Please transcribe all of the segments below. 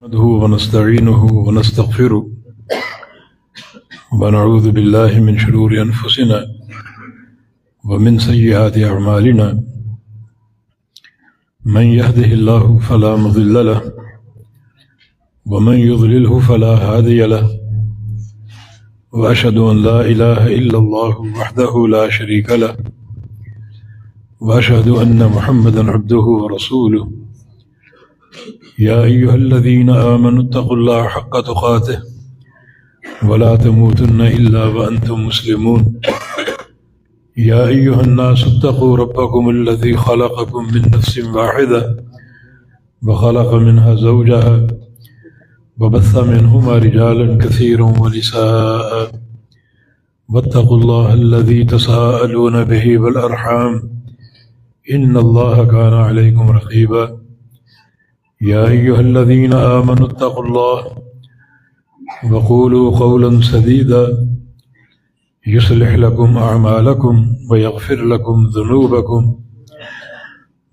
نحمده ونستعينه ونستغفره ونعوذ بالله من شرور أنفسنا ومن سيئات أعمالنا من يهده الله فلا مضل له ومن يضلله فلا هادي له وأشهد أن لا إله إلا الله وحده لا شريك له وأشهد أن محمدا عبده ورسوله يا أيها الذين آمنوا اتقوا الله حق تقاته ولا تموتن إلا وأنتم مسلمون يا أيها الناس اتقوا ربكم الذي خلقكم من نفس واحدة وخلق منها زوجها وبث منهما رجالا كثيرا ونساء واتقوا الله الذي تساءلون به والأرحام إن الله كان عليكم رقيبا يا أيها الذين آمنوا اتقوا الله وقولوا قولا سديدا يصلح لكم أعمالكم ويغفر لكم ذنوبكم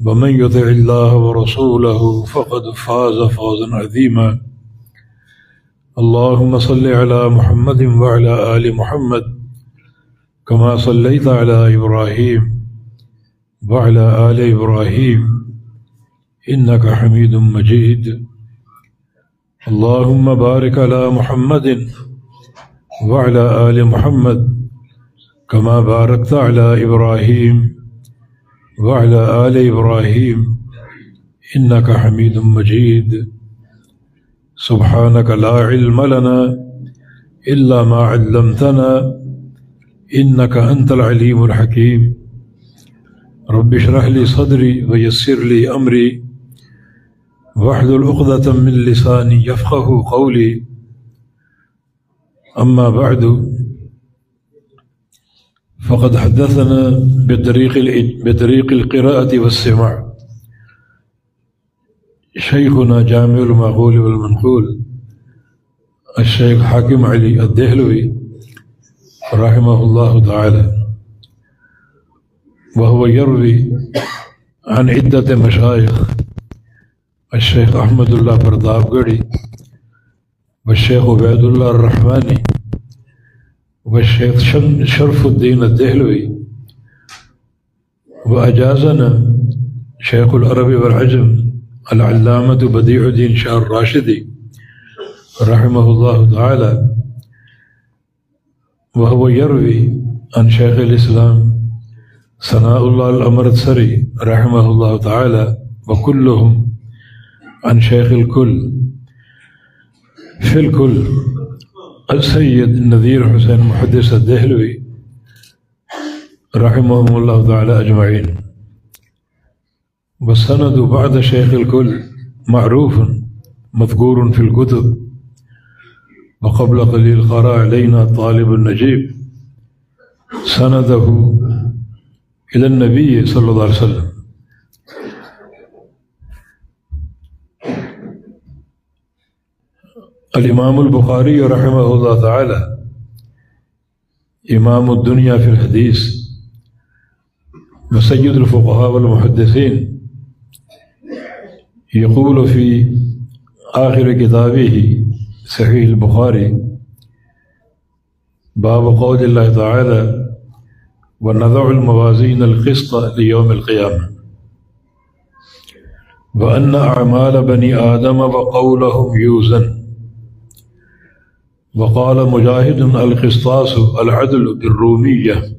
ومن يطع الله ورسوله فقد فاز فوزا عظيما اللهم صل على محمد وعلى آل محمد كما صليت على إبراهيم وعلى آل إبراهيم إنك حميد مجيد اللهم بارك على محمد وعلى آل محمد كما باركت على إبراهيم وعلى آل إبراهيم إنك حميد مجيد سبحانك لا علم لنا إلا ما علمتنا إنك أنت العليم الحكيم رب اشرح لي صدري ويسر لي أمري واحلل عقدة من لساني يفقهوا قولي أما بعد فقد حدثنا بطريق القراءة والسماع شيخنا جامع المعقول والمنقول الشيخ حاكم علي الدهلوي رحمه الله تعالى وهو يروي عن عدة مشايخ الشيخ أحمد الله بردابغڑی والشيخ عبید الله الرحماني والشيخ شرف الدين الدهلوي وأجازنا شيخ العرب والعجم العلامة بديع الدين شاه الراشدي رحمه الله تعالى وهو يروي عن شيخ الإسلام ثناء الله الأمرتسري رحمه الله تعالى وكلهم عن شيخ الكل في الكل السيد نذير حسين محدث الدهلوي رحمهم الله تعالى أجمعين والسند بعد شيخ الكل معروف مذكور في الكتب وقبل قليل قرأ علينا طالب النجيب سنده إلى النبي صلى الله عليه وسلم الإمام البخاري رحمه الله تعالى إمام الدنيا في الحديث وسيد الفقهاء والمحدثين يقول في آخر كتابه صحيح البخاري باب قول الله تعالى ونضع الموازين القسط ليوم القيامة وأن أعمال بني آدم وقولهم يوزن وقال مجاهد القسطاس العدل بالرومية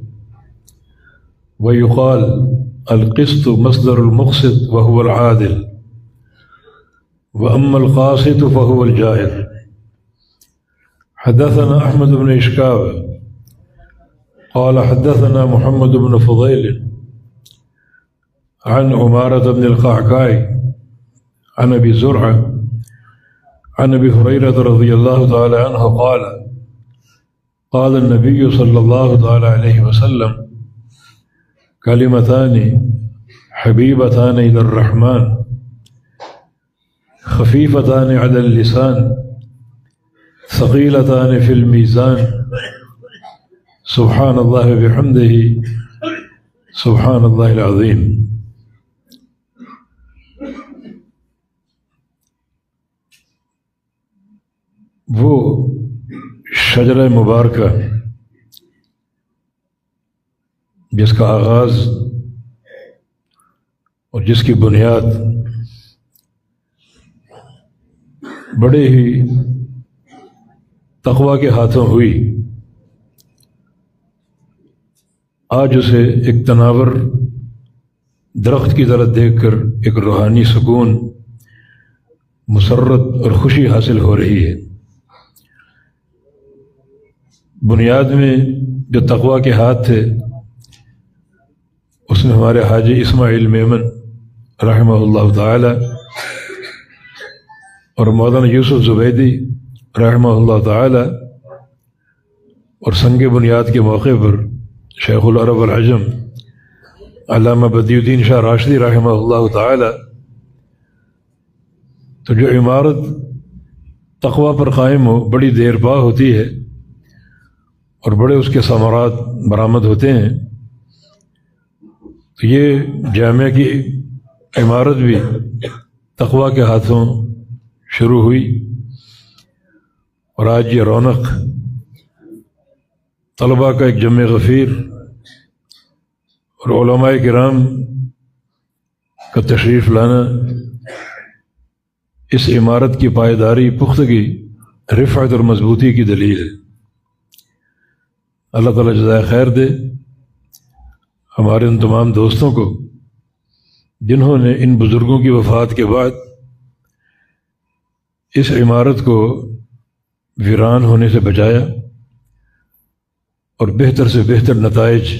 ويقال القسط مصدر المقسط وهو العادل وأما القاسط فهو الجائر حدثنا أحمد بن إشكاب قال حدثنا محمد بن فضيل عن عمارة بن القعقاع عن أبي زرعة عن أبي هريرة رضي الله تعالى عنه قال قال النبي صلى الله تعالى عليه وسلم كلمتان حبيبتان إلى الرحمن خفيفتان على اللسان ثقيلتان في الميزان سبحان الله بحمده سبحان الله العظيم وہ شجرہ مبارکہ جس کا آغاز اور جس کی بنیاد بڑے ہی تقویٰ کے ہاتھوں ہوئی، آج اسے ایک تناور درخت کی طرح دیکھ کر ایک روحانی سکون، مسرت اور خوشی حاصل ہو رہی ہے۔ بنیاد میں جو تقویٰ کے ہاتھ تھے اس میں ہمارے حاجی اسماعیل میمن رحمہ اللہ تعالی اور مولانا یوسف زبیدی رحمہ اللہ تعالی، اور سنگ بنیاد کے موقع پر شیخ العرب والعجم علامہ بدیع الدین شاہ راشدی رحمہ اللہ تعالی۔ تو جو عمارت تقویٰ پر قائم ہو بڑی دیر پا ہوتی ہے اور بڑے اس کے ثمرات برآمد ہوتے ہیں۔ تو یہ جامعہ کی عمارت بھی تقویٰ کے ہاتھوں شروع ہوئی، اور آج یہ رونق طلباء کا ایک جمع غفیر اور علماء کرام کا تشریف لانا اس عمارت کی پائیداری، پختگی، رفعت اور مضبوطی کی دلیل ہے۔ اللہ تعالیٰ جزائے خیر دے ہمارے ان تمام دوستوں کو جنہوں نے ان بزرگوں کی وفات کے بعد اس عمارت کو ویران ہونے سے بچایا اور بہتر سے بہتر نتائج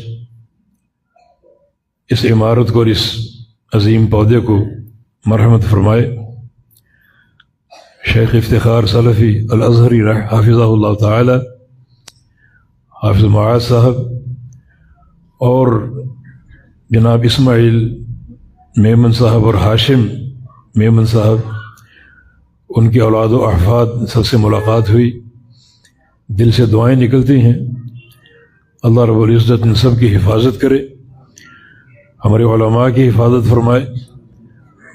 اس عمارت کو اور اس عظیم پودے کو مرحمت فرمائے۔ شیخ افتخار سلفی الازہری حافظہ اللہ تعالی، حافظ معاذ صاحب اور جناب اسماعیل میمن صاحب اور ہاشم میمن صاحب، ان کی اولاد و احفاد سب سے ملاقات ہوئی، دل سے دعائیں نکلتی ہیں۔ اللہ رب العزت ان سب کی حفاظت کرے، ہمارے علماء کی حفاظت فرمائے،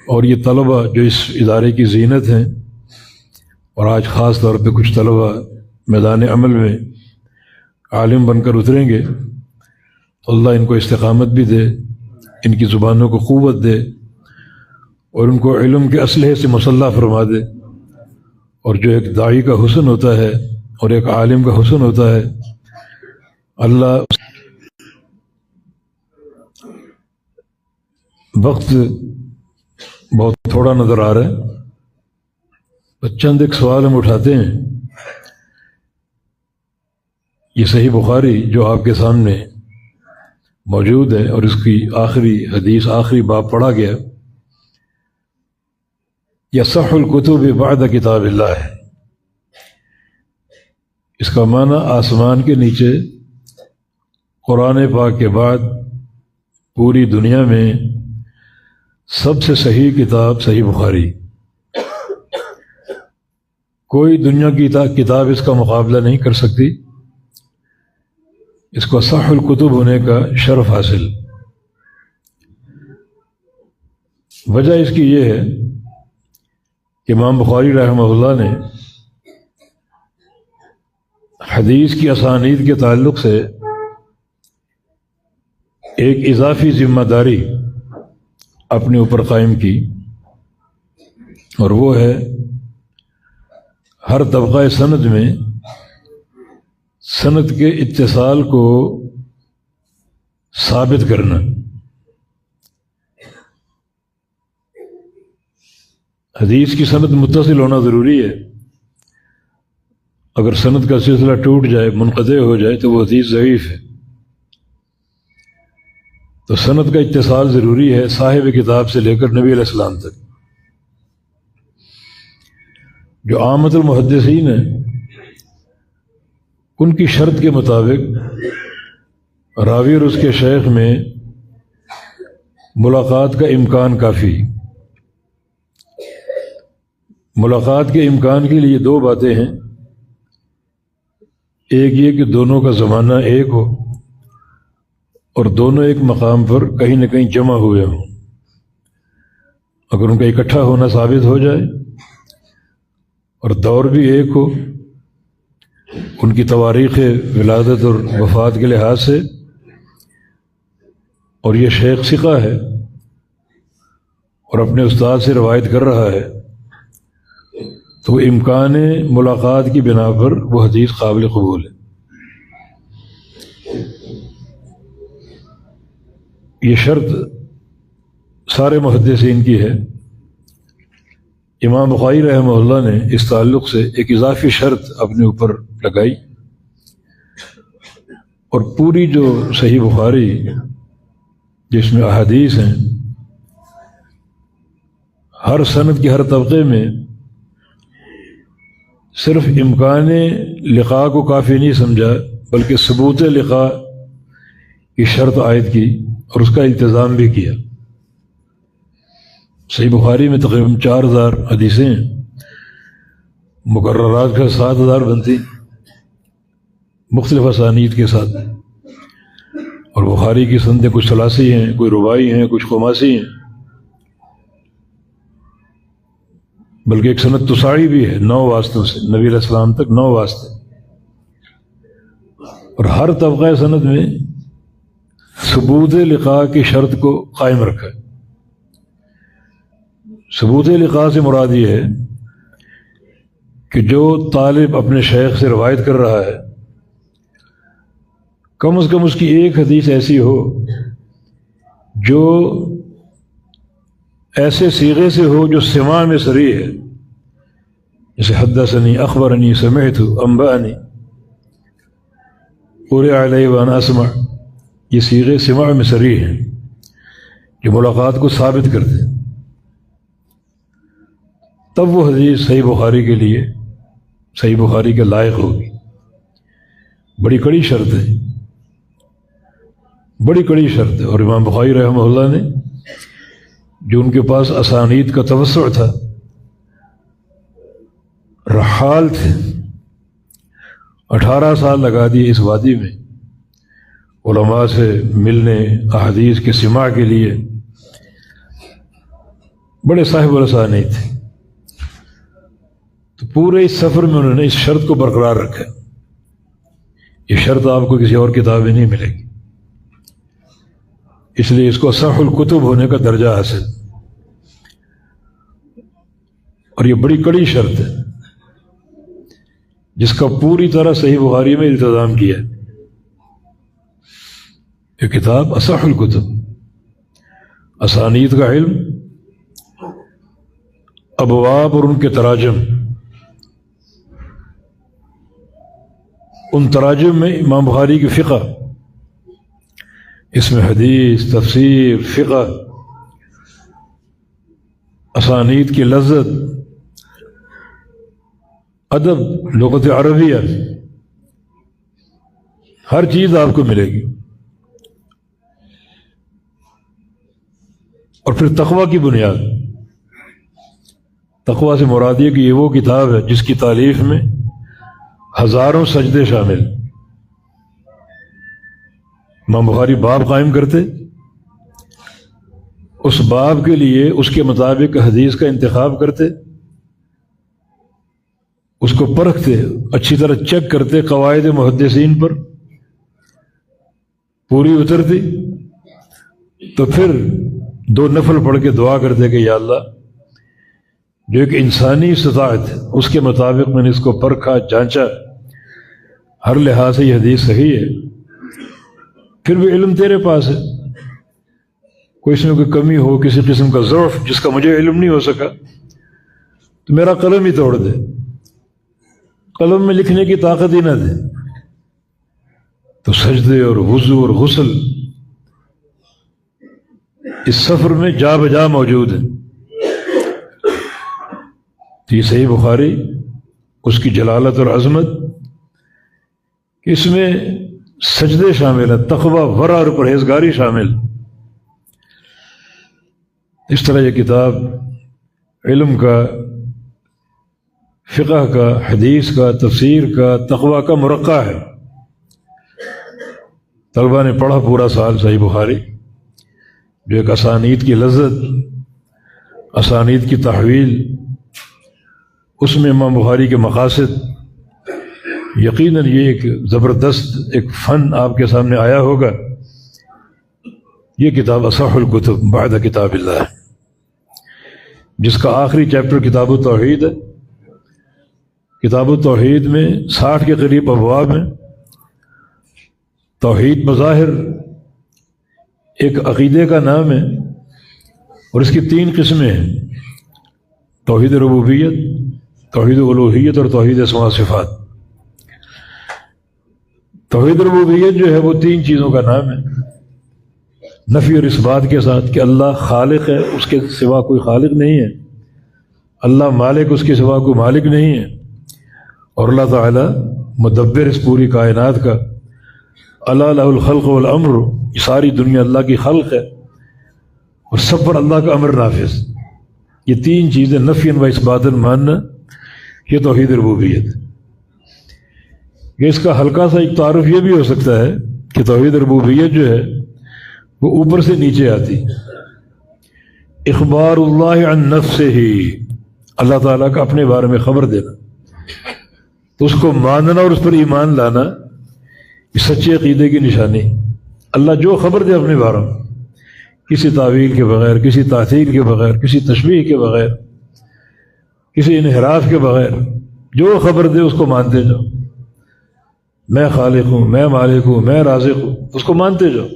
اور یہ طلباء جو اس ادارے کی زینت ہیں، اور آج خاص طور پہ کچھ طلباء میدان عمل میں عالم بن کر اتریں گے، تو اللہ ان کو استقامت بھی دے، ان کی زبانوں کو قوت دے، اور ان کو علم کے اسلحے سے مسلح فرما دے۔ اور جو ایک داعی کا حسن ہوتا ہے اور ایک عالم کا حسن ہوتا ہے، اللہ وقت بہت تھوڑا نظر آ رہا ہے، چند ایک سوال ہم اٹھاتے ہیں۔ یہ صحیح بخاری جو آپ کے سامنے موجود ہے اور اس کی آخری حدیث، آخری باب پڑھا گیا، یصح الکتب بعد کتاب اللہ ہے۔ اس کا معنی آسمان کے نیچے قرآن پاک کے بعد پوری دنیا میں سب سے صحیح کتاب صحیح بخاری، کوئی دنیا کی کتاب اس کا مقابلہ نہیں کر سکتی، اس کو اصح الکتب ہونے کا شرف حاصل۔ وجہ اس کی یہ ہے کہ امام بخاری رحمہ اللہ نے حدیث کی اسانید کے تعلق سے ایک اضافی ذمہ داری اپنے اوپر قائم کی، اور وہ ہے ہر طبقہ سند میں سند کے اتصال کو ثابت کرنا۔ حدیث کی سند متصل ہونا ضروری ہے، اگر سند کا سلسلہ ٹوٹ جائے، منقطع ہو جائے، تو وہ حدیث ضعیف ہے۔ تو سند کا اتصال ضروری ہے صاحب کتاب سے لے کر نبی علیہ السلام تک۔ جو عامت المحدثین ہیں ان کی شرط کے مطابق راوی اور اس کے شیخ میں ملاقات کا امکان کافی۔ ملاقات کے امکان کے لیے دو باتیں ہیں، ایک یہ کہ دونوں کا زمانہ ایک ہو اور دونوں ایک مقام پر کہیں نہ کہیں جمع ہوئے ہوں۔ اگر ان کا اکٹھا ہونا ثابت ہو جائے اور دور بھی ایک ہو ان کی تواریخ ولادت اور وفات کے لحاظ سے، اور یہ شیخ ثقہ ہے اور اپنے استاد سے روایت کر رہا ہے، تو امکان ملاقات کی بنا پر وہ حدیث قابل قبول ہے۔ یہ شرط سارے محدثین کی ہے۔ امام بخاری رحمہ اللہ نے اس تعلق سے ایک اضافی شرط اپنے اوپر لگائی، اور پوری جو صحیح بخاری جس میں احادیث ہیں، ہر سند کے ہر طبقے میں صرف امکان لقاء کو کافی نہیں سمجھا، بلکہ ثبوت لقاء کی شرط عائد کی اور اس کا التزام بھی کیا۔ صحیح بخاری میں تقریباً 4000 حدیثیں ہیں، مقررات کا 7000 بنتی مختلف اسانید کے ساتھ، اور بخاری کی سندیں کچھ ثلاثی ہیں، کوئی رباعی ہیں، کچھ خماسی ہیں، بلکہ ایک سند تساعی بھی ہے 9 واسطوں سے، نبی علیہ السلام تک 9 واسطے، اور ہر طبقہ سند میں ثبوت لقاء کی شرط کو قائم رکھا ہے۔ ثبوت لقاء سے مراد یہ ہے کہ جو طالب اپنے شیخ سے روایت کر رہا ہے، کم از کم اس کی ایک حدیث ایسی ہو جو ایسے صیغے سے ہو جو سماع میں صریح ہے، جیسے حدثنی، اخبرنی، سمعت، انبأنی، قرئ علی وانا اسمع، یہ صیغے سماع میں صریح ہیں جو ملاقات کو ثابت کرتے ہیں، تب وہ حدیث صحیح بخاری کے لیے صحیح بخاری کے لائق ہوگی۔ بڑی کڑی شرط ہے، بڑی کڑی شرط ہے۔ اور امام بخاری رحمہ اللہ نے جو ان کے پاس اسانید کا توسع تھا، رحال تھے، 18 سال لگا دیے اس وادی میں علماء سے ملنے، احادیث کے سماع کے لیے، بڑے صاحب الاسانید تھے، تو پورے اس سفر میں انہوں نے اس شرط کو برقرار رکھا۔ یہ شرط آپ کو کسی اور کتاب میں نہیں ملے گی، اس لیے اس کو اصح الکتب ہونے کا درجہ حاصل، اور یہ بڑی کڑی شرط ہے جس کا پوری طرح صحیح بخاری میں التزام کیا ہے۔ یہ کتاب اصح الکتب، اسانید کا علم، ابواب اور ان کے تراجم، ان تراجم میں امام بخاری کی فقہ، اس میں حدیث، تفسیر، فقہ، اسانید کی لذت، ادب، لغت عربیہ، ہر چیز آپ کو ملے گی۔ اور پھر تقویٰ کی بنیاد، تقویٰ سے مراد یہ کہ یہ وہ کتاب ہے جس کی تالیف میں ہزاروں سجدے شامل۔ امام بخاری باب قائم کرتے، اس باب کے لیے اس کے مطابق حدیث کا انتخاب کرتے، اس کو پرکھتے، اچھی طرح چیک کرتے، قواعد محدثین پر پوری اترتی، تو پھر 2 نفل پڑھ کے دعا کرتے کہ یا اللہ، جو ایک انسانی استطاعت ہے اس کے مطابق میں نے اس کو پرکھا، جانچا، ہر لحاظ سے یہ حدیث صحیح ہے، پھر بھی علم تیرے پاس ہے، کوئی اس میں کوئی کمی ہو، کسی قسم کا ضعف جس کا مجھے علم نہیں ہو سکا، تو میرا قلم ہی توڑ دے، قلم میں لکھنے کی طاقت ہی نہ دے۔ تو سجدے اور وضو اور غسل اس سفر میں جا بجا موجود ہے۔ تو یہ صحیح بخاری، اس کی جلالت اور عظمت کہ اس میں سجدے شامل ہے، تقوی، ورع اور پرہیزگاری شامل۔ اس طرح یہ کتاب علم کا، فقہ کا، حدیث کا، تفسیر کا، تقوی کا مرقع ہے۔ طلبہ نے پڑھا پورا سال صحیح بخاری، جو ایک اسانید کی لذت، اسانید کی تحویل، اس میں امام بخاری کے مقاصد، یقیناً یہ ایک زبردست ایک فن آپ کے سامنے آیا ہوگا. یہ کتاب اصح الکتب بعد کتاب اللہ، جس کا آخری چیپٹر کتاب التوحید ہے. کتاب التوحید میں 60 کے قریب ابواب ہیں. توحید بظاہر ایک عقیدے کا نام ہے، اور اس کی 3 قسمیں ہیں: توحید ربوبیت، توحید الوہیت اور توحید اسماء و صفات. توحید ربوبیت جو ہے وہ 3 چیزوں کا نام ہے، نفی اور اس بات کے ساتھ کہ اللہ خالق ہے، اس کے سوا کوئی خالق نہیں ہے. اللہ مالک، اس کے سوا کوئی مالک نہیں ہے. اور اللہ تعالیٰ مدبر اس پوری کائنات کا. اللہ لہ الخلق والامر، یہ ساری دنیا اللہ کی خلق ہے اور سب پر اللہ کا امر نافذ. یہ 3 چیزیں نفی و اثبات ماننا، یہ توحید ربوبیت. کہ اس کا ہلکا سا ایک تعارف یہ بھی ہو سکتا ہے کہ توحید ربوبیت جو ہے وہ اوپر سے نیچے آتی. اخبار اللہ عن نفسہ، اللہ تعالیٰ کا اپنے بارے میں خبر دینا، تو اس کو ماننا اور اس پر ایمان لانا یہ سچے عقیدے کی نشانی. اللہ جو خبر دے اپنے بارے میں، کسی تعویل کے بغیر، کسی تعطیل کے بغیر، کسی تشبیہ کے بغیر، کسی انحراف کے بغیر، جو خبر دے اس کو مانتے جاؤ. میں خالق ہوں، میں مالک ہوں، میں رازق ہوں، اس کو مانتے جاؤ.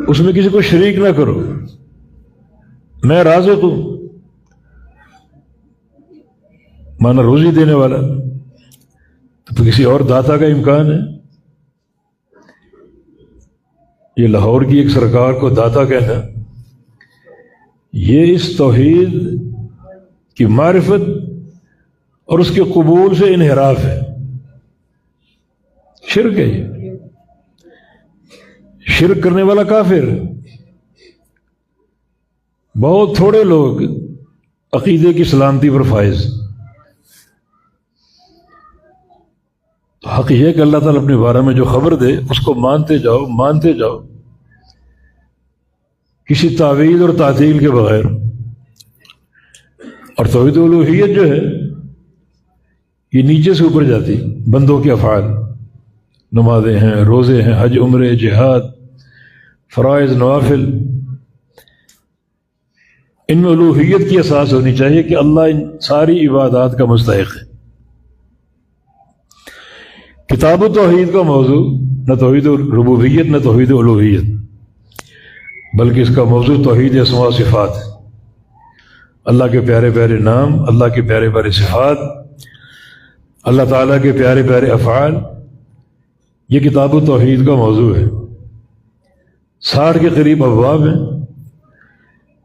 اس میں کسی کو شریک نہ کرو. میں رازق ہوں، مانا روزی دینے والا، تو کسی اور داتا کا امکان ہے؟ یہ لاہور کی ایک سرکار کو داتا کہنا، یہ اس توحید کی معرفت اور اس کے قبول سے انحراف ہے. شرک ہے. یہ شرک کرنے والا کافر ہے. بہت تھوڑے لوگ عقیدے کی سلامتی پر فائز. تو حق یہ کہ اللہ تعالیٰ اپنے بارے میں جو خبر دے اس کو مانتے جاؤ، مانتے جاؤ، کسی تعویل اور تعطیل کے بغیر. اور توحید الوہیت جو ہے یہ نیچے سے اوپر جاتی. بندوں کے افعال، نمازیں ہیں، روزے ہیں، حج، عمرے، جہاد، فرائض، نوافل، ان میں الوہیت کی اساس ہونی چاہیے کہ اللہ ان ساری عبادات کا مستحق ہے. کتاب التوحید کا موضوع نہ توحید ربوبیت نہ توحید الوہیت، بلکہ اس کا موضوع توحید اسماء و صفات ہے. اللہ کے پیارے پیارے نام، اللہ کے پیارے پیارے صفات، اللہ تعالیٰ کے پیارے پیارے افعال، یہ کتاب التوحید کا موضوع ہے. 60 کے قریب ابواب ہیں.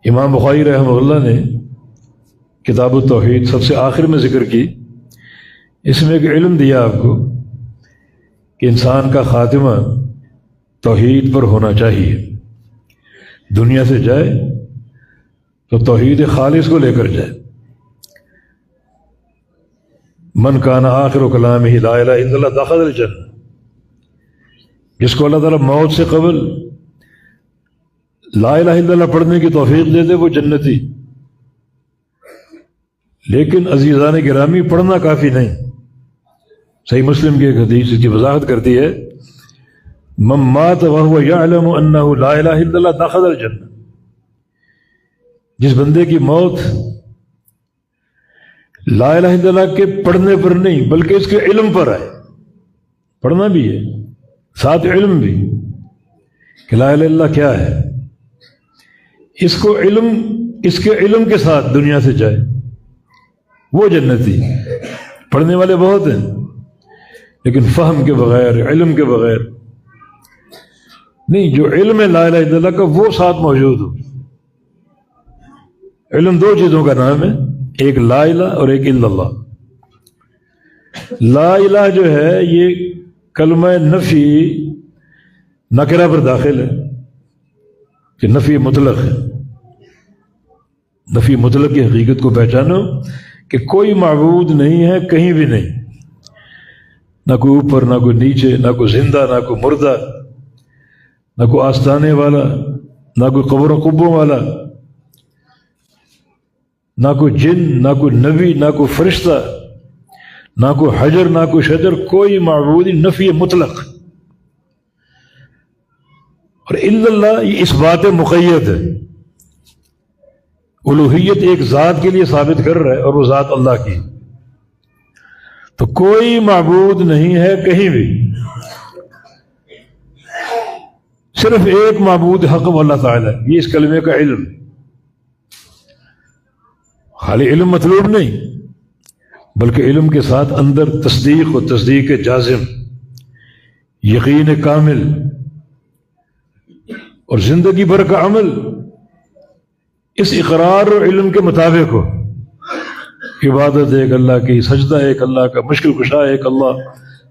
امام بخاری رحمہ اللہ نے کتاب التوحید سب سے آخر میں ذکر کی. اس میں ایک علم دیا آپ کو کہ انسان کا خاتمہ توحید پر ہونا چاہیے. دنیا سے جائے تو توحید خالص کو لے کر جائے. من کان آخر کلامہ لا الہ الا اللہ دخل الجنہ، جس کو اللہ تعالیٰ موت سے قبل لا الہ الا اللہ پڑھنے کی توفیق دے دے وہ جنتی. لیکن عزیزان گرامی، پڑھنا کافی نہیں. صحیح مسلم کی ایک حدیث اس کی وضاحت کرتی ہے: من مات وهو يعلم انه لا الہ الا اللہ دخل الجنہ. جس بندے کی موت لا الہ الا اللہ کے پڑھنے پر نہیں بلکہ اس کے علم پر آئے، پڑھنا بھی ہے ساتھ علم بھی کہ لا الہ الا اللہ کیا ہے، اس کو علم، اس کے علم کے ساتھ دنیا سے جائے، وہ جنتی. پڑھنے والے بہت ہیں لیکن فہم کے بغیر، علم کے بغیر نہیں. جو علم ہے لا الہ الا اللہ کا وہ ساتھ موجود ہو. علم 2 چیزوں کا نام ہے، ایک لا الہ اور ایک الا اللہ. لا الہ جو ہے یہ کلمہ نفی نکرہ پر داخل ہے کہ نفی مطلق ہے. نفی مطلق کی حقیقت کو پہچانو کہ کوئی معبود نہیں ہے کہیں بھی نہیں، نہ کوئی اوپر، نہ کوئی نیچے، نہ کوئی زندہ، نہ کوئی مردہ، نہ کوئی آستانے والا، نہ کوئی قبر و قبوں والا، نہ کوئی جن، نہ کوئی نبی، نہ کوئی فرشتہ، نہ کوئی حجر نہ کوئی شجر، کوئی معبود، نفی مطلق. اور الا اللہ یہ اس بات مقید ہے، الوہیت ایک ذات کے لیے ثابت کر رہا ہے اور وہ ذات اللہ کی. تو کوئی معبود نہیں ہے کہیں بھی، صرف ایک معبود حق و اللہ تعالیٰ. یہ اس کلمے کا علم، خالی علم مطلوب نہیں بلکہ علم کے ساتھ اندر تصدیق و تصدیق جازم، یقین کامل اور زندگی بھر کا عمل اس اقرار اور علم کے مطابق ہو. عبادت ایک اللہ کی، سجدہ ایک اللہ کا، مشکل کشا ایک اللہ،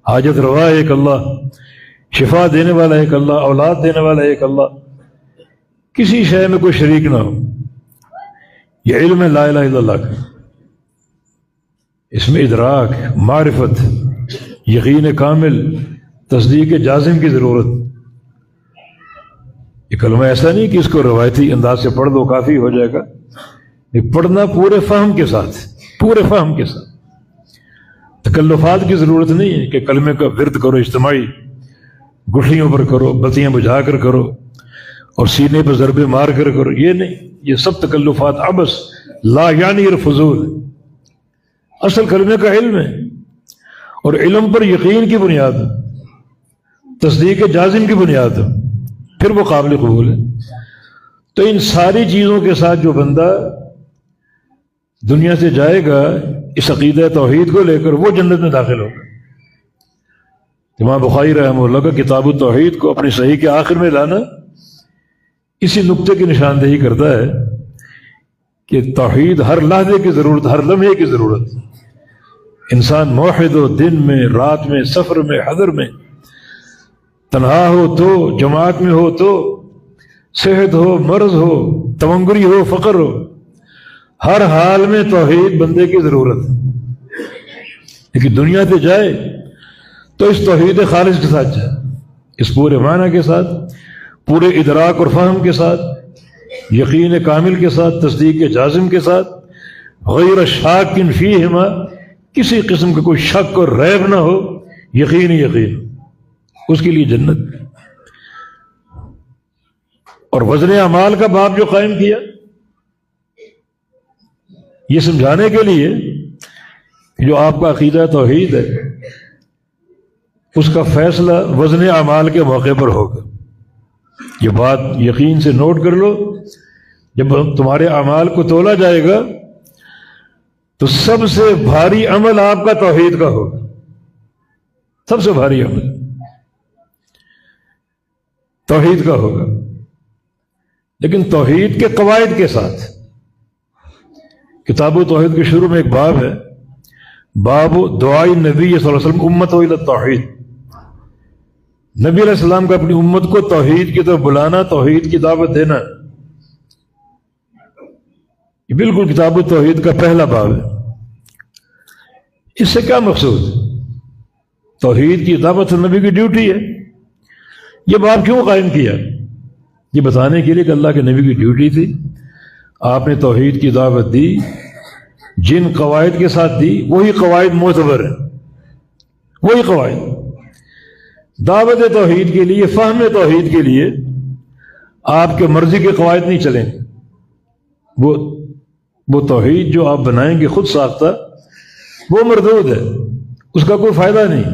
حاجت روا ایک اللہ، شفا دینے والا ایک اللہ، اولاد دینے والا ایک اللہ، کسی شے میں کوئی شریک نہ ہو. یہ علم ہے لا الہ الا اللہ کا. اس میں ادراک، معرفت، یقین کامل، تصدیق جازم کی ضرورت. یہ کلمہ ایسا نہیں کہ اس کو روایتی انداز سے پڑھ دو کافی ہو جائے گا. یہ پڑھنا پورے فہم کے ساتھ، پورے فہم کے ساتھ. تکلفات کی ضرورت نہیں ہے کہ کلمے کا ورد کرو اجتماعی، گٹھلیوں پر کرو، بتیاں بجھا کر کرو اور سینے پر ضربے مار کر کرو. یہ نہیں، یہ سب تکلفات عبث لا یعنی فضول. اصل کلمے کا علم ہے اور علم پر یقین کی بنیاد ہے، تصدیق جازم کی بنیاد ہے، پھر وہ قابل قبول ہے. تو ان ساری چیزوں کے ساتھ جو بندہ دنیا سے جائے گا اس عقیدہ توحید کو لے کر، وہ جنت میں داخل ہوگا. امام بخاری رحمہ اللہ کا کتاب التوحید کو اپنی صحیح کے آخر میں لانا اسی نقطے کی نشاندہی کرتا ہے کہ توحید ہر لحظے کی ضرورت، ہر لمحے کی ضرورت. انسان موحد ہو، دن میں، رات میں، سفر میں، حضر میں، تنہا ہو تو، جماعت میں ہو تو، صحت ہو، مرض ہو، تمنگری ہو، فقر ہو، ہر حال میں توحید بندے کی ضرورت ہے. لیکن دنیا سے جائے تو اس توحید خالص کے ساتھ جائے، اس پورے معنی کے ساتھ، پورے ادراک اور فہم کے ساتھ، یقین کامل کے ساتھ، تصدیق جازم کے ساتھ، غیر شاک فیہما، کسی قسم کا کوئی شک اور ریب نہ ہو، یقین یقین، اس کے لیے جنت. اور وزن اعمال کا باب جو قائم کیا یہ سمجھانے کے لیے کہ جو آپ کا عقیدہ توحید ہے اس کا فیصلہ وزن اعمال کے موقع پر ہوگا. یہ بات یقین سے نوٹ کر لو، جب تمہارے اعمال کو تولا جائے گا تو سب سے بھاری عمل آپ کا توحید کا ہوگا، سب سے بھاری عمل توحید کا ہوگا. لیکن توحید کے قواعد کے ساتھ. کتاب و توحید کے شروع میں ایک باب ہے، باب دعائی نبی صلی اللہ علیہ وسلم امت الی التوحید. نبی علیہ السلام کا اپنی امت کو توحید کی طرف بلانا، توحید کی دعوت دینا، یہ بالکل کتاب و توحید کا پہلا باب ہے. اس سے کیا مقصود؟ توحید کی دعوت نبی کی ڈیوٹی ہے. یہ باب کیوں قائم کیا؟ یہ بتانے کے لیے کہ اللہ کے نبی کی ڈیوٹی تھی. آپ نے توحید کی دعوت دی، جن قواعد کے ساتھ دی وہی قواعد معتبر ہیں، وہی قواعد. دعوت توحید کے لیے، فہم توحید کے لیے آپ کے مرضی کے قواعد نہیں چلیں. وہ توحید جو آپ بنائیں گے خود ساختہ، وہ مردود ہے، اس کا کوئی فائدہ نہیں.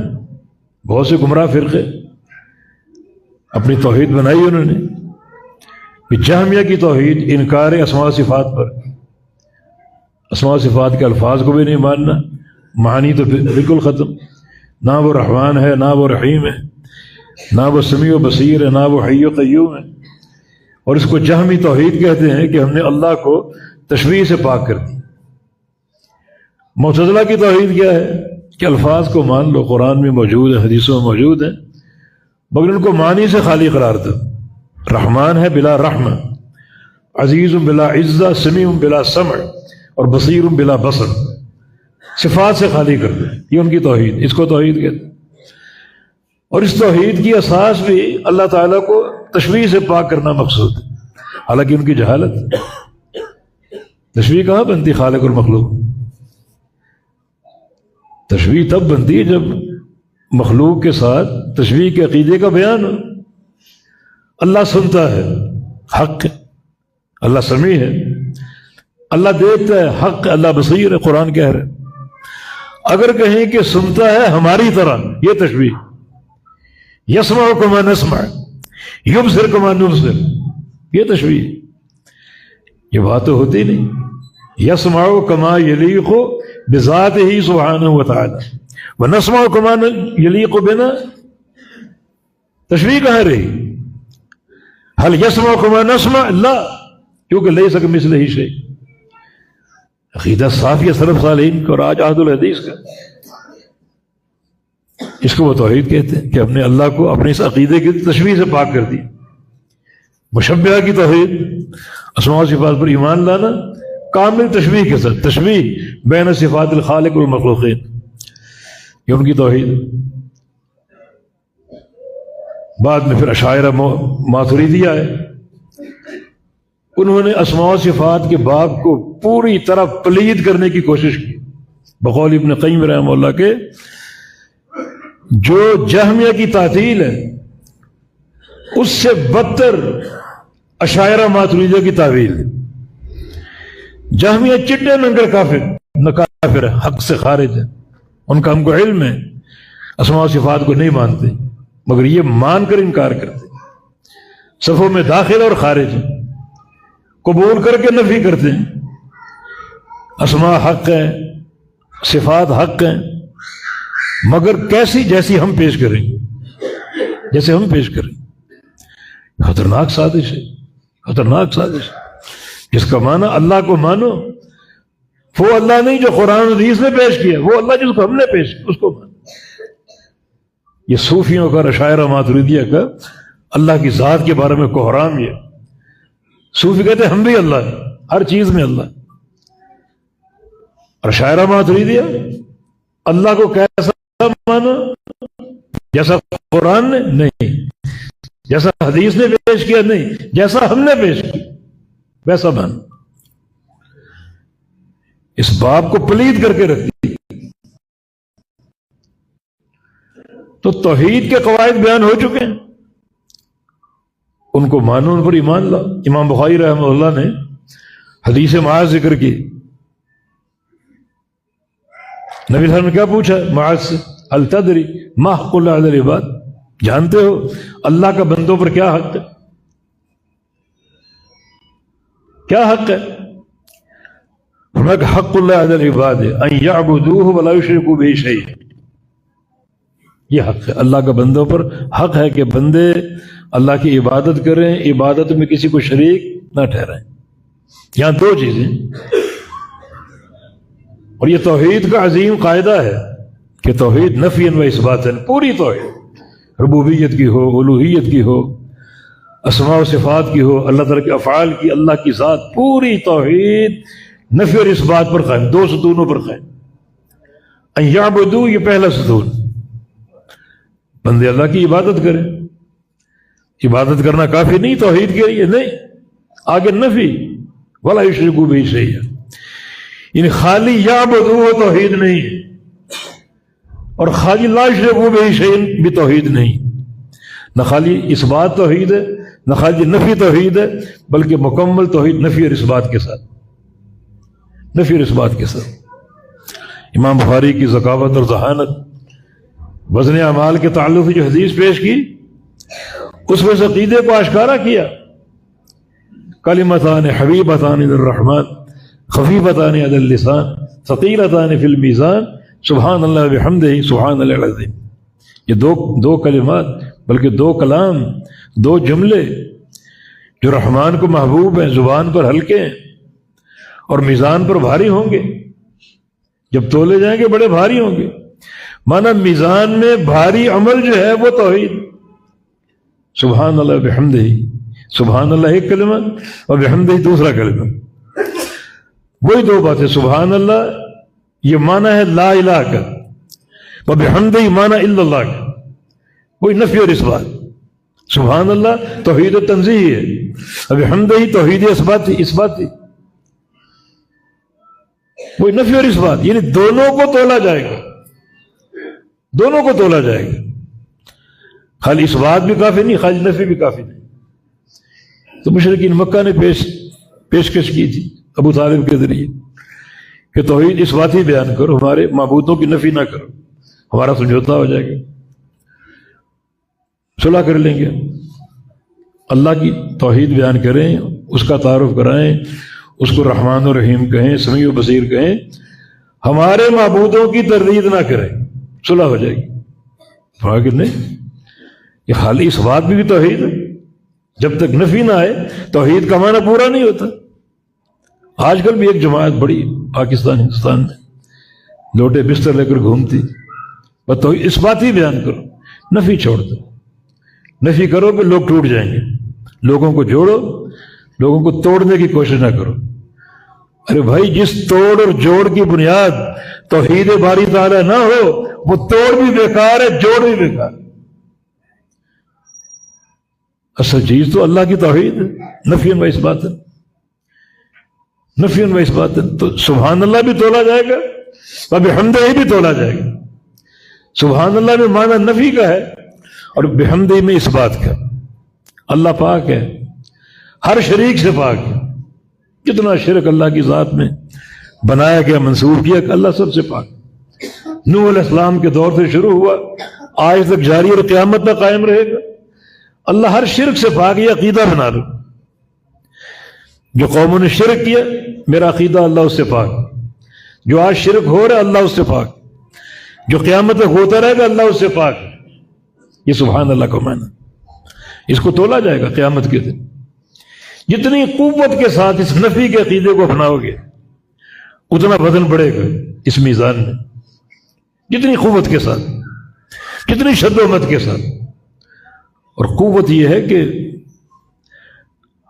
بہت سے گمراہ فرقے اپنی توحید بنائی انہوں نے. جہمیہ کی توحید انکار اسماء صفات پر، اسماء صفات کے الفاظ کو بھی نہیں ماننا، معنی تو بالکل ختم. نہ وہ رحمان ہے، نہ وہ رحیم ہے، نہ وہ سمیع و بصیر ہے، نہ وہ حی و قیوم ہے. اور اس کو جہمی توحید کہتے ہیں کہ ہم نے اللہ کو تشبیہ سے پاک کر دی. معتزلہ کی توحید کیا ہے کہ الفاظ کو مان لو، قرآن میں موجود ہے، حدیثوں میں موجود ہیں، مگر ان کو معنی سے خالی قرار دو. رحمان ہے بلا رحمہ، عزیز بلا عزہ، سمیع بلا سمع، اور بصیر بلا بصر. صفات سے خالی کر دو، یہ ان کی توحید، اس کو توحید کہتے ہیں. اور اس توحید کی اساس بھی اللہ تعالیٰ کو تشبیہ سے پاک کرنا مقصود ہے. حالانکہ ان کی جہالت، تشبیہ کہاں بنتی خالق اور مخلوق. تشبیہ تب بنتی ہے جب مخلوق کے ساتھ تشبیہ کے عقیدے کا بیان ہو۔ اللہ سنتا ہے، حق ہے، اللہ سمیع ہے، اللہ دیکھتا ہے، حق ہے، اللہ بصیر ہے، قرآن کہہ رہے۔ اگر کہیں کہ سنتا ہے ہماری طرح، یہ تشبیہ۔ یسمع کما نسمع، یبصر کما نبصر، یہ تشبیہ۔ یہ بات تو ہوتی نہیں۔ یسمع کما یلیق بذاتہ سبحانہ وتعالی ونسمع کما یلیق بنا، تشبیہ کہاں رہی؟ هل یسمع کما نسمع؟ لا، کیونکہ لیس کمثلہ شیء۔ عقیدہ صافیہ سلف صالحین کا اور آج عہد الحدیث کا، اس کو وہ توحید کہتے ہیں کہ ہم نے اللہ کو اپنے اس عقیدے کی تشبیہ سے پاک کر دی۔ مشبہہ کی توحید، اسماء و صفات پر ایمان لانا کامل تشبیہ کے ساتھ، تشبیہ بین صفات الخالق والمخلوقین، یہ ان کی توحید۔ بعد میں پھر اشاعرہ ماتریدیہ ہے، انہوں نے اسماء و صفات کے باب کو پوری طرح پلید کرنے کی کوشش کی، بقول ابن قیم رحمہ اللہ کے۔ جو جہمیہ کی تعطیل ہے اس سے بدتر اشاعرہ ماتریدیہ کی تعویل ہے۔ جہمیہ چٹے ننگر کافر ہے، حق سے خارج ہے، ان کا ہم کو علم ہے، اسماء و صفات کو نہیں مانتے، مگر یہ مان کر انکار کرتے، صفوں میں داخل اور خارج ہیں، قبول کر کے نفی کرتے ہیں۔ اسماء حق ہیں، صفات حق ہیں، مگر کیسی؟ جیسی ہم پیش کریں، جیسے ہم پیش کریں۔ خطرناک سازش ہے، خطرناک سازش ہے۔ جس کا معنی اللہ کو مانو، وہ اللہ نہیں جو قرآن حدیث نے پیش کیا، وہ اللہ جس کو ہم نے پیش کیا اس کو مانو۔ یہ صوفیوں کا، اشاعرہ ماتریدیہ کا اللہ کی ذات کے بارے میں کوحرام۔ یہ صوفی کہتے ہیں ہم بھی اللہ ہیں، ہر چیز میں اللہ۔ اور اشاعرہ ماتریدیہ اللہ کو کیسا مانو؟ جیسا قرآن نے نہیں، جیسا حدیث نے پیش کیا نہیں، جیسا ہم نے پیش کیا ویسا مانو۔ اس باب کو پلید کر کے رکھ دی۔ تو توحید کے قواعد بیان ہو چکے ہیں، ان کو مانو، ان پر ایمان لاؤ۔ امام بخاری رحمہ اللہ نے حدیث معاذ ذکر کی، نبی صلی اللہ علیہ وسلم نے کیا پوچھا معاذ سے؟ هل تدری ما حق اللہ علی العباد؟ جانتے ہو اللہ کا بندوں پر کیا حق ہے؟ کیا حق ہے؟ فرمایا کہ حق اللہ علی العباد ان یعبدوہ ولا یشرکوا بہ شیئا۔ یہ حق ہے اللہ کا بندوں پر، حق ہے کہ بندے اللہ کی عبادت کریں، عبادت میں کسی کو شریک نہ ٹھہرائیں۔ یہاں دو چیزیں، اور یہ توحید کا عظیم قاعدہ ہے کہ توحید نفی و اثبات، پوری توحید، ربوبیت کی ہو، الوہیت کی ہو، اسماء و صفات کی ہو، اللہ تعالیٰ کے افعال کی، اللہ کی ذات، پوری توحید نفی اور اثبات پر قائم، دو ستونوں پر قائم۔ ان یعبدو، یہ پہلا ستون، بندے اللہ کی عبادت کریں۔ عبادت کرنا کافی نہیں توحید کے لیے، نہیں، آگے نفی، ولا یشرکوا بہ شیئا، یعنی خالی یعبدو توحید نہیں ہے، اور خالی لا یشرکوا بہ شیئا بھی توحید نہیں۔ نہ خالی اثبات توحید ہے، نہ خالی نفی توحید ہے، بلکہ مکمل توحید نفی اور اثبات کے ساتھ، نفی اور اثبات کے ساتھ۔ امام بخاری کی ذکاوت اور ذہانت، وزن اعمال کے تعلق سے جو حدیث پیش کی، اس میں سے عقیدے کو آشکارا کیا۔ کلمتان حبیبتان الی الرحمن خفیفتان علی اللسان ثقیلتان فی المیزان سبحان اللہ بحمدہ سبحان اللہ العظیم۔ یہ دو کلمات، بلکہ دو کلام، دو جملے جو رحمان کو محبوب ہیں، زبان پر ہلکے ہیں اور میزان پر بھاری ہوں گے، جب تولے جائیں گے بڑے بھاری ہوں گے۔ مانا میزان میں بھاری عمل جو ہے وہ توحید، سبحان اللہ بحمدہ، سبحان اللہ ایک کلمہ اور بحمدہ دوسرا کلمہ، وہی دو باتیں۔ سبحان اللہ یہ معنی ہے لا الہ کا، اور بحمدہ معنی الا اللہ کا، وہی نفی اور اثبات۔ سبحان اللہ توحید و تنزیہ ہے، اور بحمدہ توحید اثباتی، وہی نفی اور اثبات، یعنی دونوں کو تولا جائے گا۔ دونوں کو تولا جائے گا. خالی اس بات بھی کافی نہیں، خالی نفی بھی کافی نہیں. تو مشرکین مکہ نے پیشکش کی تھی ابو طالب کے ذریعے کہ توحید اس بات ہی بیان کرو، ہمارے معبودوں کی نفی نہ کرو، ہمارا سمجھوتا ہو جائے گا، صلح کر لیں گے. اللہ کی توحید بیان کریں، اس کا تعارف کرائیں، اس کو رحمان و رحیم کہیں، سمیع و بصیر کہیں، ہمارے معبودوں کی تردید نہ کریں، صلح ہو جائے گی. کہ نہیں، یہ خالی اس بات بھی توحید ہے. جب تک نفی نہ آئے توحید کا معنی پورا نہیں ہوتا. آج کل بھی ایک جماعت بڑی پاکستان ہندوستان میں لوٹے بستر لے کر گھومتی، بس تو اس بات ہی بیان کرو، نفی چھوڑ دو. نفی کرو کہ لوگ ٹوٹ جائیں گے. لوگوں کو جوڑو، لوگوں کو توڑنے کی کوشش نہ کرو. ارے بھائی، جس توڑ اور جوڑ کی بنیاد توحید باری تعالی نہ ہو، وہ توڑ بھی بیکار ہے، جوڑ بھی بیکار. اصل چیز تو اللہ کی توحید ہے، نفی و اثبات، نفی و اثبات. تو سبحان اللہ بھی تولا جائے گا، بحمدہ بھی تولا جائے گا. سبحان اللہ میں معنی نفی کا ہے اور بحمدہ میں اس بات کا. اللہ پاک ہے، ہر شریک سے پاک ہے. کتنا شرک اللہ کی ذات میں بنایا گیا، منسوب کیا کہ اللہ سب سے پاک. نوح علیہ السلام کے دور سے شروع ہوا، آج تک جاری اور قیامت تک قائم رہے گا. اللہ ہر شرک سے پاک. یہ عقیدہ بنا لو. جو قوموں نے شرک کیا، میرا عقیدہ اللہ اس سے پاک. جو آج شرک ہو رہا ہے اللہ اس سے پاک. جو قیامت تک ہوتا رہے گا اللہ اس سے پاک. یہ سبحان اللہ کا معنی. اس کو تولا جائے گا قیامت کے دن. جتنی قوت کے ساتھ اس نفی کے عقیدے کو اپناؤ گے اتنا وزن بڑھے گا اس میزان میں. جتنی قوت کے ساتھ، جتنی شد و مت کے ساتھ. اور قوت یہ ہے کہ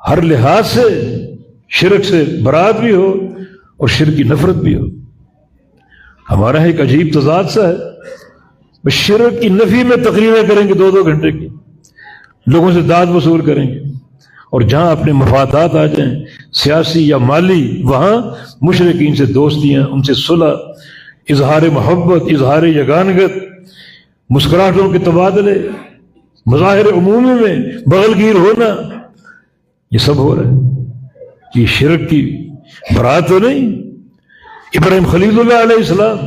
ہر لحاظ سے شرک سے برات بھی ہو اور شرک کی نفرت بھی ہو. ہمارا ایک عجیب تضاد سا ہے، شرک کی نفی میں تقریریں کریں گے 2-2 گھنٹے کی، لوگوں سے داد وصول کریں گے، اور جہاں اپنے مفادات آ جائیں سیاسی یا مالی، وہاں مشرکین سے دوستیاں، ان سے صلح، اظہار محبت، اظہار یگانگت، مسکراہٹوں کے تبادلے، مظاہر عمومی میں بغل گیر ہونا، یہ سب ہو رہا ہے. یہ شرک کی برات تو نہیں. ابراہیم خلیل اللہ علیہ السلام،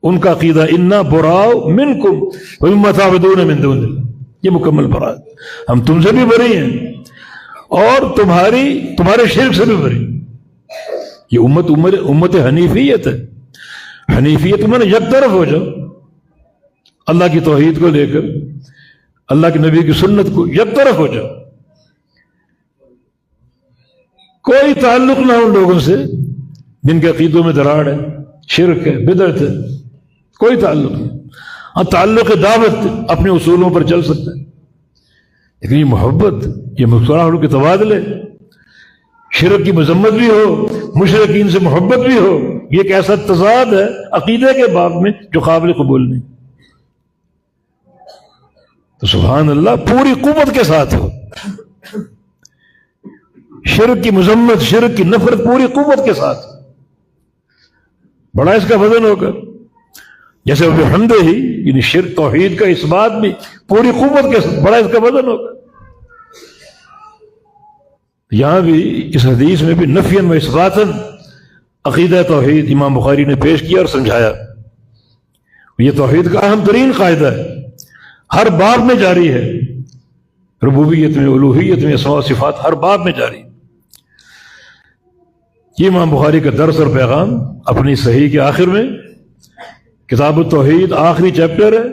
ان کا عقیدہ انا براء منکم ومما تعبدون من دون اللہ، یہ مکمل برات. ہم تم سے بھی بری ہیں اور تمہارے شرک سے بھی بری. یہ امت حنیفیت ہے. حنیفیت میں یک طرف ہو جاؤ، اللہ کی توحید کو لے کر، اللہ کے نبی کی سنت کو یک طرف ہو جاؤ. کوئی تعلق نہ ہو لوگوں سے جن کے عقیدوں میں دراڑ ہے، شرک ہے، بدعت ہے. کوئی تعلق نہیں. ہاں، تعلق دعوت اپنے اصولوں پر چل سکتا ہے، لیکن یہ محبت، یہ مسکراہٹوں کے تبادلے، شرک کی مذمت بھی ہو، مشرکین سے محبت بھی ہو، یہ ایک ایسا تضاد ہے عقیدے کے باب میں جو قابل قبول نہیں. تو سبحان اللہ پوری قوت کے ساتھ ہو. شرک کی مذمت، شرک کی نفرت پوری قوت کے ساتھ، بڑا اس کا وزن ہوگا. جیسے بحمدہ ہی، یعنی شرک توحید کا اس بات بھی پوری قوت کے ساتھ، بڑا اس کا وزن ہوگا. یہاں بھی اس حدیث میں بھی نفیاً و اثباتاً عقیدہ توحید امام بخاری نے پیش کیا اور سمجھایا. یہ توحید کا اہم ترین قاعدہ ہے، ہر باب میں جاری ہے، ربوبیت میں، الوہیت میں، اسماء و صفات، ہر باب میں جاری. یہ امام بخاری کا درس اور پیغام اپنی صحیح کے آخر میں، کتاب التوحید آخری چیپٹر ہے.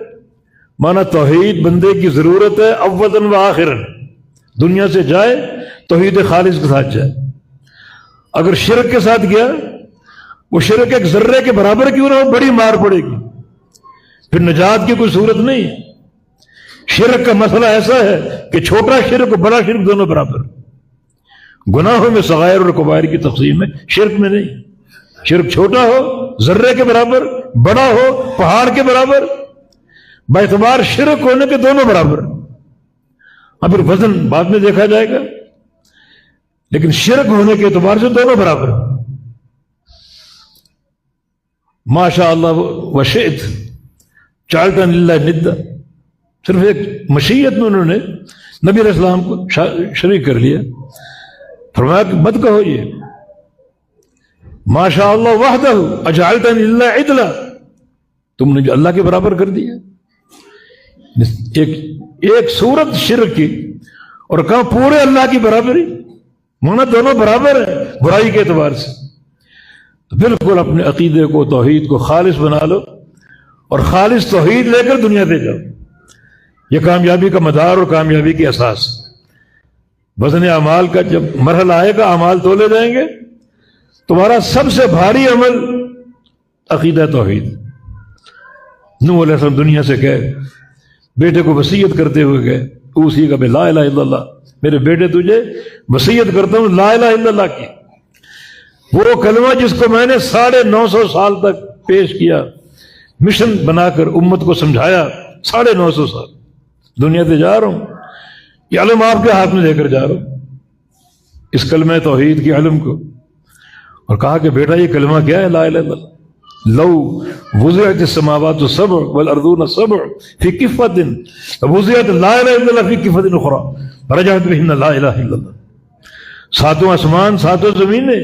مانا توحید بندے کی ضرورت ہے اولاً و آخراً. دنیا سے جائے توحید خالص کے ساتھ جائے. اگر شرک کے ساتھ گیا، وہ شرک ایک ذرے کے برابر کیوں نہ ہو، بڑی مار پڑے گی، پھر نجات کی کوئی صورت نہیں ہے. شرک کا مسئلہ ایسا ہے کہ چھوٹا شرک اور بڑا شرک دونوں برابر. گناہوں میں صغائر اور کبائر کی تقسیم ہے، شرک میں نہیں. شرک چھوٹا ہو ذرے کے برابر، بڑا ہو پہاڑ کے برابر، باعتبار شرک ہونے کے دونوں برابر. اب پھر وزن بعد میں دیکھا جائے گا، لیکن شرک ہونے کے اعتبار سے دونوں برابر. ماشاء اللہ وشئت، جعلتنی للہ ندا، صرف ایک مشیت میں انہوں نے نبی علیہ السلام کو شریک کر لیا. فرمایا کہ مت کہو یہ ما شاء اللہ وحدہ اجعلتنی للہ عدلا، تم نے جو اللہ کے برابر کر دیا. ایک صورت شرک کی اور کہاں پورے اللہ کی برابری، مانا دونوں برابر ہیں برائی کے اعتبار سے. تو بالکل اپنے عقیدے کو توحید کو خالص بنا لو اور خالص توحید لے کر دنیا دے جاؤ. یہ کامیابی کا مدار اور کامیابی کی اساس. وزن اعمال کا جب مرحلہ آئے گا، اعمال تولے جائیں گے، تمہارا سب سے بھاری عمل عقیدہ توحید. نوح علیہ السلام دنیا سے گئے، بیٹے کو وصیت کرتے ہوئے گئے، اوصی کا لا الہ الا اللہ، میرے بیٹے تجھے وصیت کرتا ہوں لا الہ الا اللہ کی. وہ کلمہ جس کو میں نے 950 سال تک پیش کیا، مشن بنا کر امت کو سمجھایا، 950 سال دنیا سے جا رہا ہوں، یہ علم آپ کے ہاتھ میں لے کر جا رہا ہوں، اس کلمہ توحید کی علم کو. اور کہا کہ بیٹا یہ کلمہ کیا ہے لا الہ الا اللہ. لو وضعت السماوات السبع والارضون السبع فی کفۃ وضعت لا الہ الا اللہ فی کفۃ اخرى فرجعت بہن لا الہ الا اللہ. ساتوں آسمان ساتوں زمینیں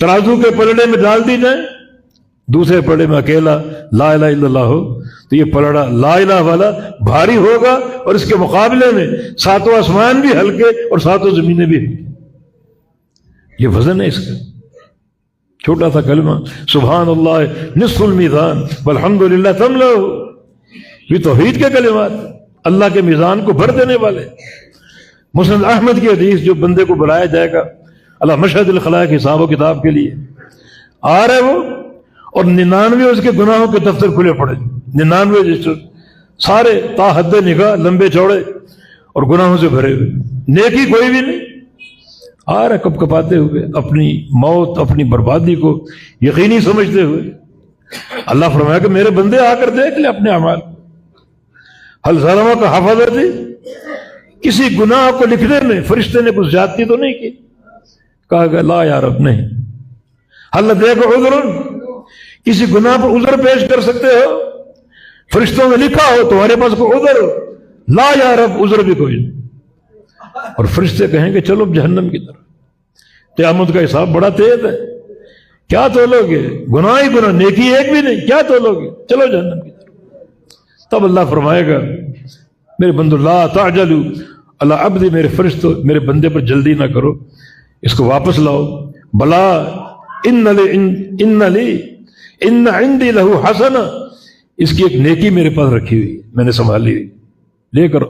ترازو کے پلڑے میں ڈال دی جائیں، دوسرے پلڑے میں اکیلا لا الہ الا اللہ ہو، تو یہ پلڑا لا الہ والا بھاری ہوگا، اور اس کے مقابلے میں ساتوں آسمان بھی ہلکے اور ساتوں زمینیں بھی ہلکی. یہ وزن ہے اس کا. چھوٹا سا کلمہ سبحان اللہ نصف المیزان والحمد للہ تملأ، یہ توحید کے کلمات اللہ کے میزان کو بھر دینے والے. مسند احمد کی حدیث، جو بندے کو بلایا جائے گا اللہ مشہد الخلائق حساب و کتاب کے لیے آ رہے وہ، اور 99 اس کے گناہوں کے دفتر کھلے پڑے، 99 رجسٹر سارے تا حد نگاہ لمبے چوڑے اور گناہوں سے بھرے ہوئے، نیکی کوئی بھی نہیں. آ رہا کپ کپاتے ہوئے، اپنی موت اپنی بربادی کو یقینی سمجھتے ہوئے. اللہ فرمایا کہ میرے بندے آ کر دیکھ لے اپنے اعمال. حل ظلمہ کا حفاظت تھی، کسی گناہ کو لکھنے میں فرشتے نے کچھ زیادتی تو نہیں کی. کہا کہ لا یا رب نہیں. حل دیکھو عذر، کسی گناہ پر عذر پیش کر سکتے ہو؟ فرشتوں نے لکھا ہو تمہارے پاس کوئی عذر؟ لا یا رب عذر بھی کوئی نہیں. اور فرشتے کہیں کہ چلو جہنم کی طرف. قیامت کا حساب بڑا تیز ہے، کیا تولو گے؟ گناہ ہی گناہ، نیکی ایک بھی نہیں، کیا تولو گے؟ چلو جہنم کی طرف. تب اللہ فرمائے گا میرے بندو لا تعجلوا اللہ عبدی، میرے فرشتوں میرے بندے پر جلدی نہ کرو، اس کو واپس لاؤ. بلا ان عندی لہو حسنہ، اس کی ایک نیکی میرے پاس رکھی ہوئی، میں نے سنبھالی ہوئی، لے کر